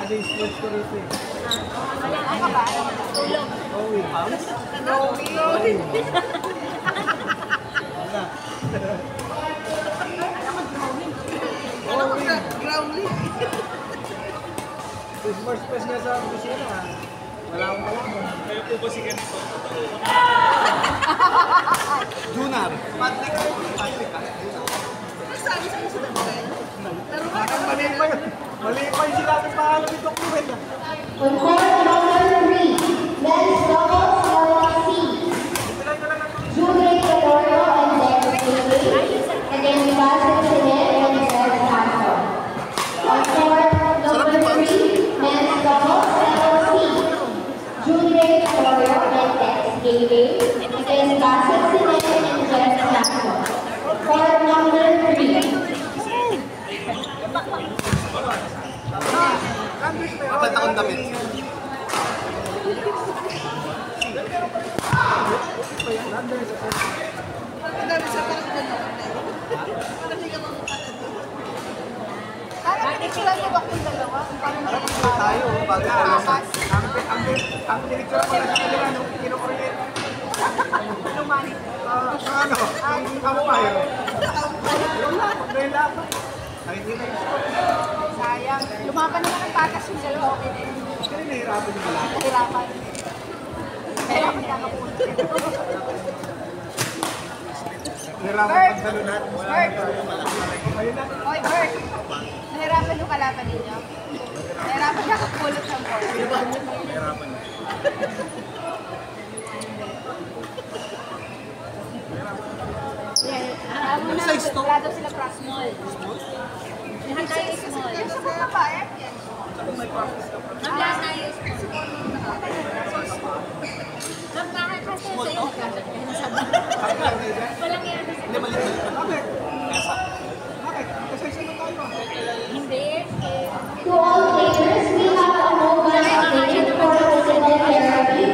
Ano yung sports ko rito eh? Ano ka ba? Tulog. Rowing. Rowing. Wala. Ano ko grounding? Sports press nga sa kusina ha. Wala akong kalaman. Kayo po ba si ganito? Junar. Patrick ka. Sabi sa mga sa tayo. Mali pa yun. Mali pa yung sinabi pangalan ni Dr. Wenda. On court number 3, men's doubles LLC. Julie Gregorio and Dex Daly against Basil Sinet and Dex Castro. On court number 3, men's doubles LLC. Julie Gregorio and Dex Daly against Basil Sinet and Dex Castro. Court number 3. Matanda kong damit. Bakit sila niya ba kung dalawa? Tayo, bago ang direksyon pala sa kanila nung kino-create. Lumani. Ano? Ang kampay. Wala, magdala pa. Sayang. Lumaban naman ang patas yung dalawa. Okay din. Kaya nahirapan yung malaki. Nahirapan. Kaya magkakapunod. Nahirapan ang talunan. Bert! Oy, Bert! Nahirapan yung kalaban ninyo? Nahirapan nakapulot ng board. Nahirapan na. Ano size to? Wala daw sila cross small. Lahat tayo small. Yung sa mga babae, yan. Lahat tayo small. Lahat kasi sa'yo. Walang yan. Hindi, malit-malit. Bakit? Bakit? Kasi sino tayo? Hindi. To all players, we have a mobile clinic for physical therapy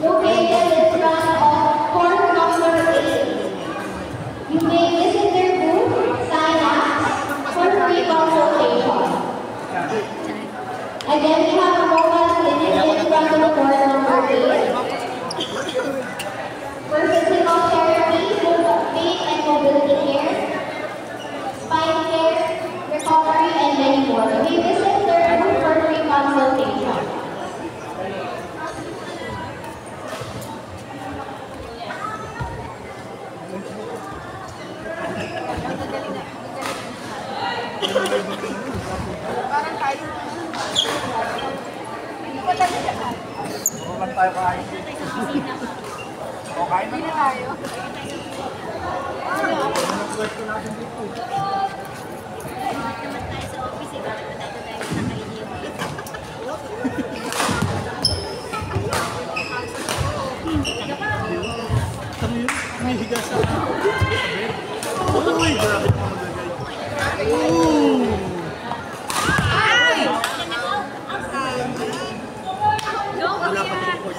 located in front of court number 8. You may visit their booth, sign up for free consultation. Again, we have a mobile clinic in front of court number 8 for physical therapy, gait and mobility care, spine care, recovery, and many more. You may visit their booth for free consultation. Parang tayo. Hindi ko talaga. Huwag tayo kain. O, kain Hindi na tayo. Pwesto natin dito. May higa sa uy, grabe pa maglagay. Wala pa tungkol.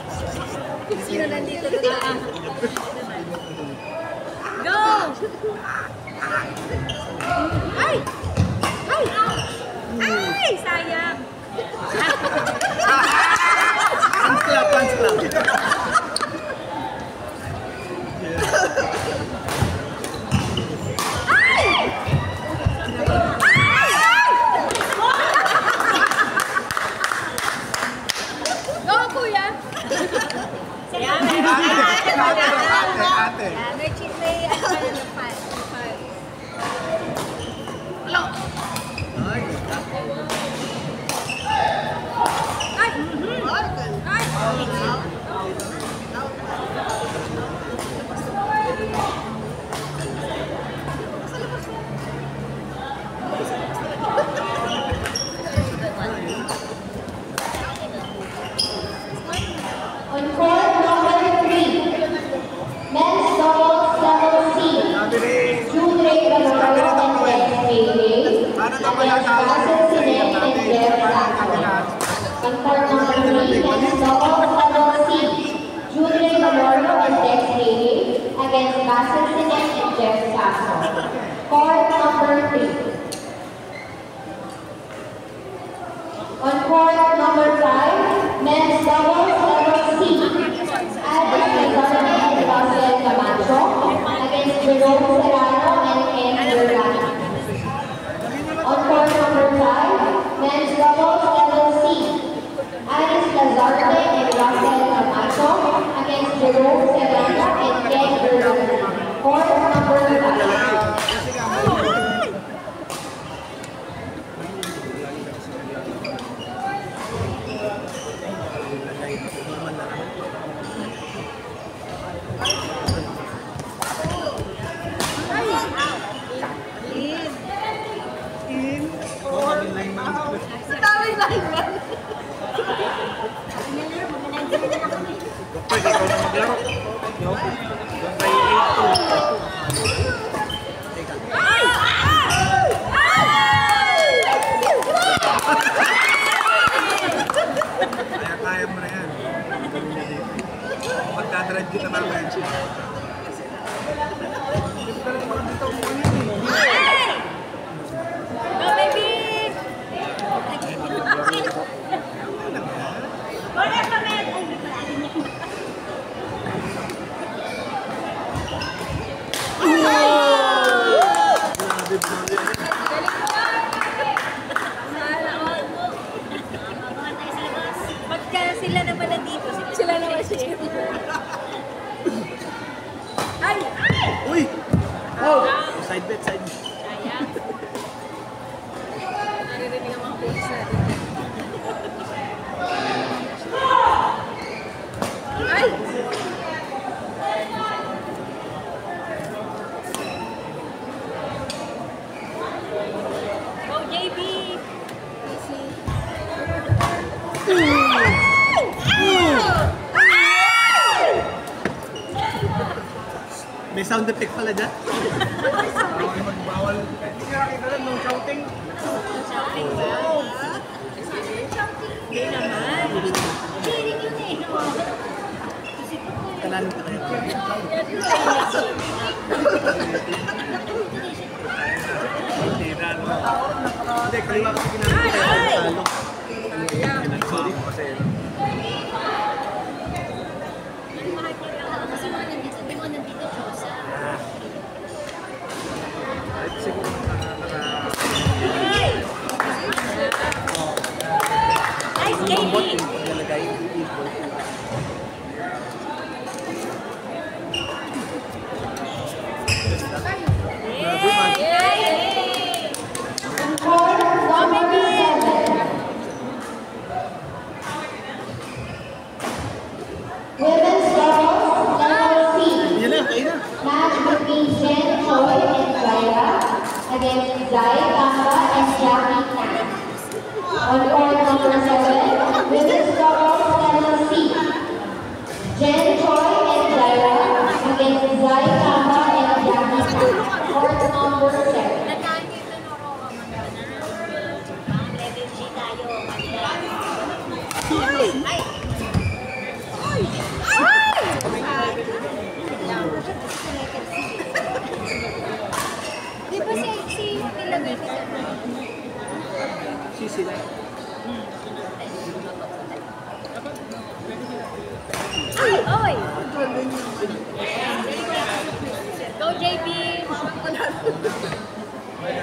Sino nandito doon? Go! Jerome Serrano and Ken Durgan. On court number 5, men's doubles level C. Aris Lazarte and Rafael Camacho against Jerome Serrano and Ken Durgan. Court number 5. Pwede ikaw na maglaro. Yung kay 8-2. Kaya mo na yan. Magdadrive kita namin. Go, baby! Wala pa, men! Pagka sila naman nandito, sila naman siya. Ay! Uy! Oh! Side bet, side bet. Ayan. Naririnig ang mga polis natin. Ay! Go, JB! May sound effect pala dyan. Bawal. Hindi ka nakita lang nung shouting. Shouting ba? Hindi naman. Cheering yun eh. Kalanin ka kayo. Hindi, kaliwa kasi ginagawa ko kayo. Sorry po kasi. Kasi mga nandito, hindi mo nandito, Chosa. Siguro Nice game! nalagay. Court number 7. Women's doubles level C. Yan na, kayo na. Match between Jen Choi and Zaira against Zai Kamba and Jackie Tan. On court number 7, women's doubles level C. Jen Choi and Zaira against Zai Kamba and Jackie Tan. Court number 7. Nakakita na ako ang mga pang level G tayo. Ay! Di ba si nilagay ko Si sila. Ay! Oy! Go, JB! Ay!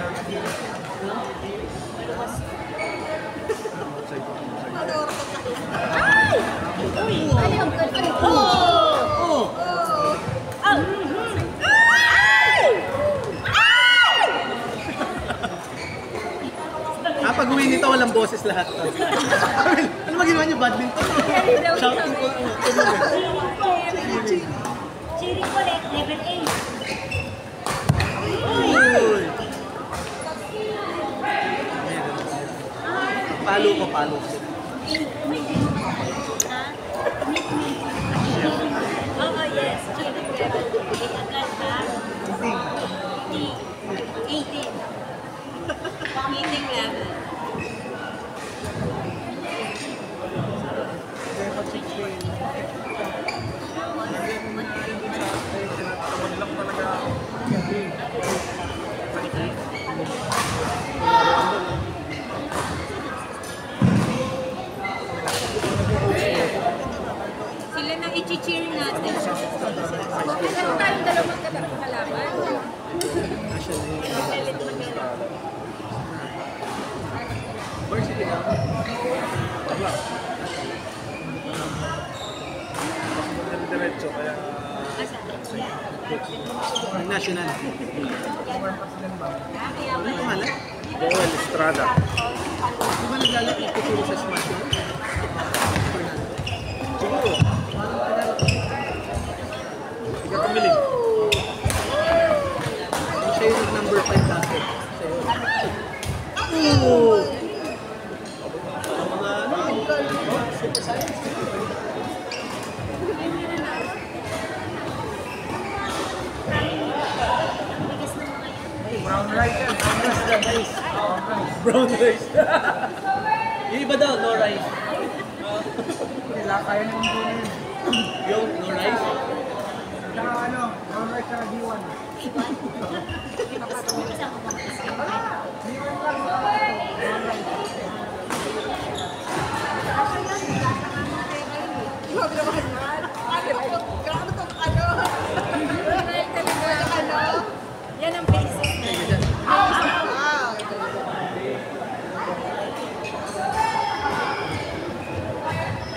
Uy! Ay, ang ganda. Oh! Ay! Pag uwi nito, walang boses lahat. Ano ba ginawa niyo? Badminton? Shouting ko. Cheering ko, level 8. Uy! Palo ko, palo ko. Oo, yes. Cheering level 8 agad ba? 18. Meeting level. Sila na I-cheer natin. Meron tayong dalawang kalaban. Varsity na. Wala. Diretso, kaya... National. Ano yung pangalan? Joel Estrada. Di ba naglalaki ito sa Smash na? Siguro. Hindi ka pamilig. Siya yung number 5 dati. Oo! Mga ano? Super science. Brown rice yan. Brown rice. Yung iba daw, no rice. Kaya kaya nung doon yun. Yung no rice. Saka ano, brown rice saka D1. Yan ang basic na.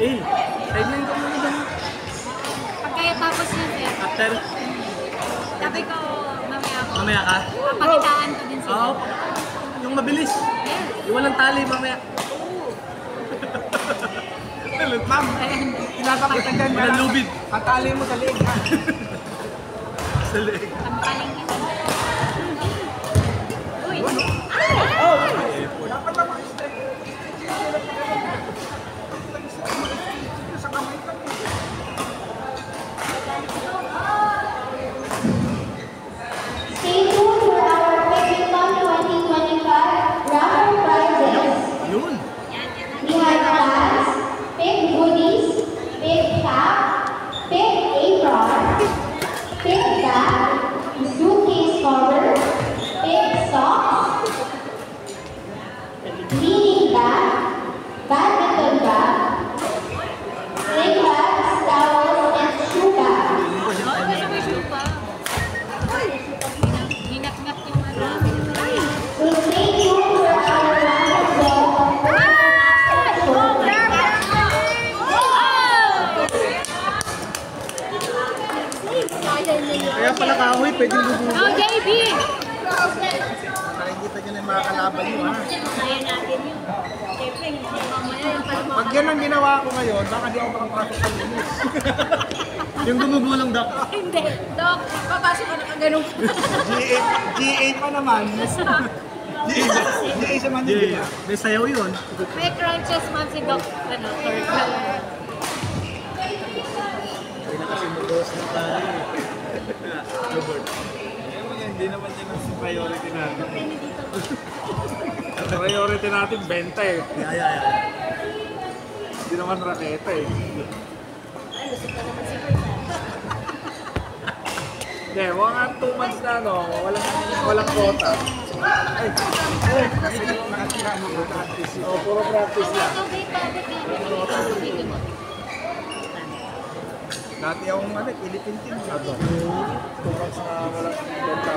Eh, sideline ka muna dyan. Pagkaya tapos yun, sir. After, Sabi ko, mamaya ako. mamaya ka. Papakitaan ko din sila. Oo. Yung mabilis. Yes. Yung walang tali mamaya. Ma'am, pinapakita dyan. Walang lubid. Katali mo sa leeg ha. Sa leeg. Pampaling nito. Uy! Dapat na maka-straight. Sa kamay ka. Stay tuned for our Pekington 2025 raffle prizes. Yun. We have fans, big goodies, big cap, big apron, big bag, suitcase cover, big socks, cleaning bag, badminton bag, sling bags, towels, and shoe bag. Hinat-ngat yung ano. So stay tuned for our raffle draw. Kaya pala kahoy, pwedeng lubuhin. Oh, JB! Nakikita nyo na yung mga kalaban nyo ha. Kaya natin yun. Siyempre, hindi mamaya yung palma. Pag yan ang ginawa ko ngayon, baka di ako makapasok sa linis. Yung gumugulong dak. Hindi. Dok, papasok ka na kaganon. GA pa naman. GA sa Manila. Yeah. May sayaw yun. May crunches man si Doc. Ano, third na. Hindi na kasi mag-gawas ng tali. Robert. Hindi naman yan ang priority natin. Ang priority natin, benta eh. Yeah. Hindi naman raketa eh. Hindi, mga 2 months na ano, walang quota. Ay, nakatira mo ba practice? Oo, puro practice lang. Dati akong Philippine team. 2 months na walang benta.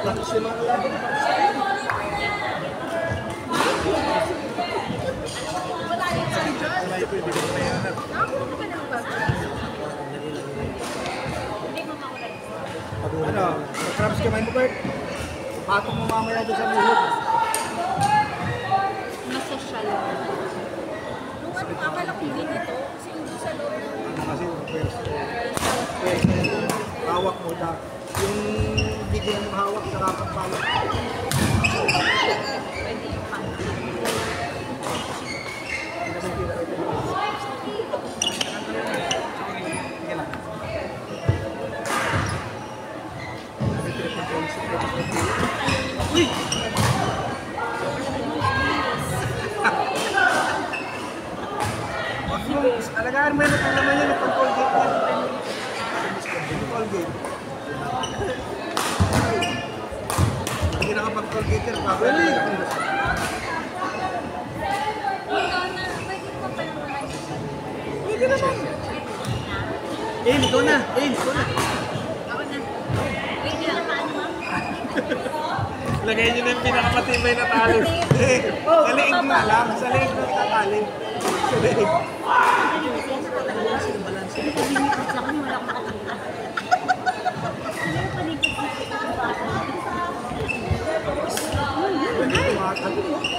Practice yung mga kalaban. May pwede ko na yan. Ano, mag-traps kamay mo, Bert? Patong mo mamaya doon sa muhod. Masosyal. Nung ano, akala ko hindi dito. Kasi hindi sa loob ng... Kasi first, hawak mo na. Yung bigyan mo hawak sa kapag-pawak. Pwede yung pan. Uy! Alagaan mo yun at alaman yun at pag-Colgate yan. Colgate. Hindi nakapag-Colgate yan, babalik. Ain, ikaw na. Ain, ikaw na. Ako na. Wait lang, paano ma? Lagay niyo na yung pinakamatibay na tali. Sa leeg na lang. Sa leeg na tatali. Sa leeg.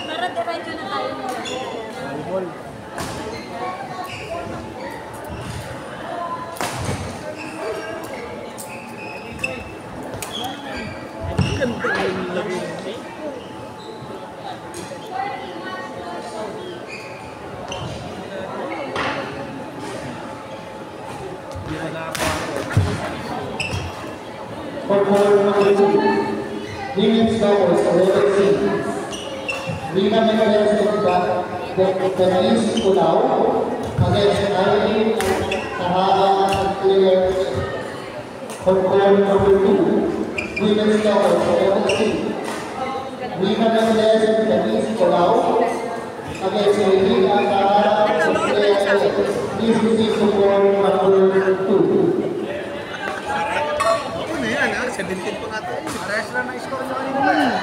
Para diretso na tayo nila. Volleyball. Ganda na yung lagay niya. For ball number 2, women's doubles, level C. Rina Mendes and Denise Kulao against Irene Sahara Players. For ball number 2, women's doubles, level C. Rina Mendes and Denise Kulao against Irene Sahara Players. This is for ball number 2. Ano yan ha? 17 pa nga ito. Pares lang na score nyo kanina.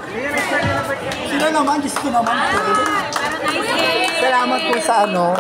Hindi yan na-start na Sila naman, Diyos ko naman. Para nice game. Salamat po sa ano.